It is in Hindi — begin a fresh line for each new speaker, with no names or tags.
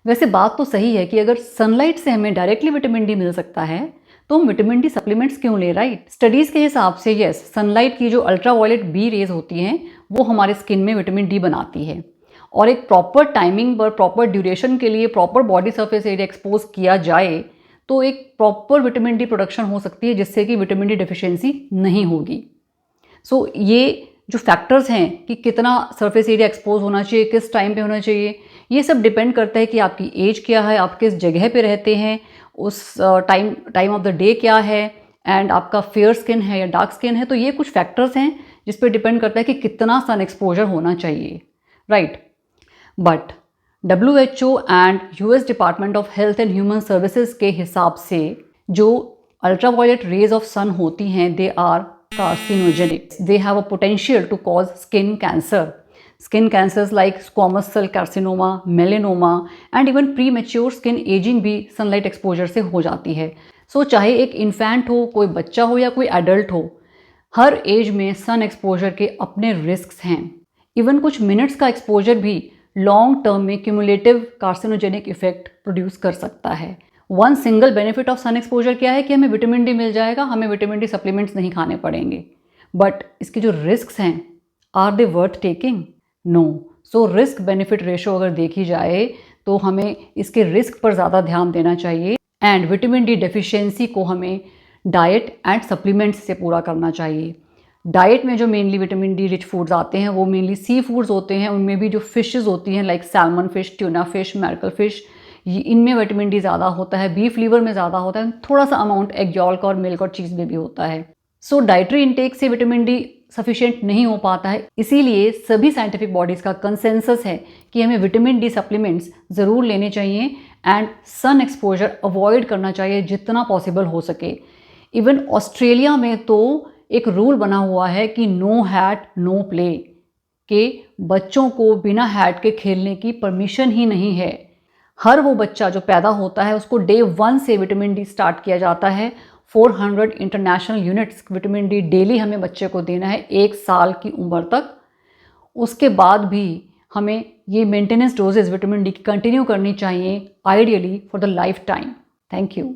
वैसे बात तो सही है कि अगर सनलाइट से हमें डायरेक्टली विटामिन डी मिल सकता है तो हम विटामिन डी सप्लीमेंट्स क्यों ले, राइट? स्टडीज़ के हिसाब से यस, सनलाइट की जो अल्ट्रावायलेट बी रेज होती हैं वो हमारे स्किन में विटामिन डी बनाती है, और एक प्रॉपर टाइमिंग पर प्रॉपर ड्यूरेशन के लिए proper body surface area expose किया जाए तो एक प्रॉपर विटामिन डी प्रोडक्शन हो सकती है जिससे कि विटामिन डी डिफिशियंसी नहीं होगी। सो ये जो फैक्टर्स हैं कि कितना सरफेस एरिया एक्सपोज होना चाहिए, किस टाइम पे होना चाहिए, ये सब डिपेंड करता है कि आपकी एज क्या है, आप किस जगह पे रहते हैं, उस टाइम ऑफ द डे क्या है, एंड आपका फेयर स्किन है या डार्क स्किन है। तो ये कुछ फैक्टर्स हैं जिस पे डिपेंड करता है कि कितना सन एक्सपोजर होना चाहिए, right? But WHO and US department of health and human services के हिसाब से जो अल्ट्रावायलेट रेज ऑफ सन होती हैं they are carcinogenic. They have a potential to cause skin cancer. Skin cancers like squamous cell carcinoma, melanoma and even premature skin aging भी सनलाइट एक्सपोजर से हो जाती है। सो चाहे एक इन्फेंट हो, कोई बच्चा हो या कोई एडल्ट हो, हर एज में सन एक्सपोजर के अपने रिस्क्स हैं। इवन कुछ मिनट्स का एक्सपोजर भी लॉन्ग टर्म में क्यूमुलेटिव कार्सिनोजेनिक इफेक्ट प्रोड्यूस कर सकता है। One single benefit of sun exposure क्या है कि हमें विटामिन डी मिल जाएगा, हमें विटामिन डी सप्लीमेंट्स नहीं खाने पड़ेंगे। बट इसके जो रिस्क्स हैं, are they worth taking? No. So risk benefit ratio अगर देखी जाए तो हमें इसके रिस्क पर ज़्यादा ध्यान देना चाहिए, एंड विटामिन डी डेफिशिएंसी को हमें डाइट एंड सप्लीमेंट्स से पूरा करना चाहिए। डाइट में जो mainly vitamin D rich foods आते हैं वो मेनली सी फूड्स होते हैं। उनमें भी जो फिशेज़ होती हैं like salmon fish, tuna fish, mackerel fish, इनमें विटामिन डी ज़्यादा होता है। बीफ लीवर में ज़्यादा होता है, थोड़ा सा अमाउंट एग यॉल्क और मिल्क और चीज़ में भी होता है। सो डाइटरी इनटेक से विटामिन डी सफिशिएंट नहीं हो पाता है, इसीलिए सभी साइंटिफिक बॉडीज़ का कंसेंसस है कि हमें विटामिन डी सप्लीमेंट्स ज़रूर लेने चाहिए एंड सन एक्सपोजर अवॉइड करना चाहिए जितना पॉसिबल हो सके। इवन ऑस्ट्रेलिया में तो एक रूल बना हुआ है कि नो हैट नो प्ले, के बच्चों को बिना हैट के खेलने की परमिशन ही नहीं है। हर वो बच्चा जो पैदा होता है उसको डे 1 से विटामिन डी स्टार्ट किया जाता है। 400 international units vitamin D daily हमें बच्चे को देना है 1 साल की उम्र तक। उसके बाद भी हमें ये मेंटेनेंस डोजेज विटामिन डी की कंटिन्यू करनी चाहिए, ideally for the life time. Thank you.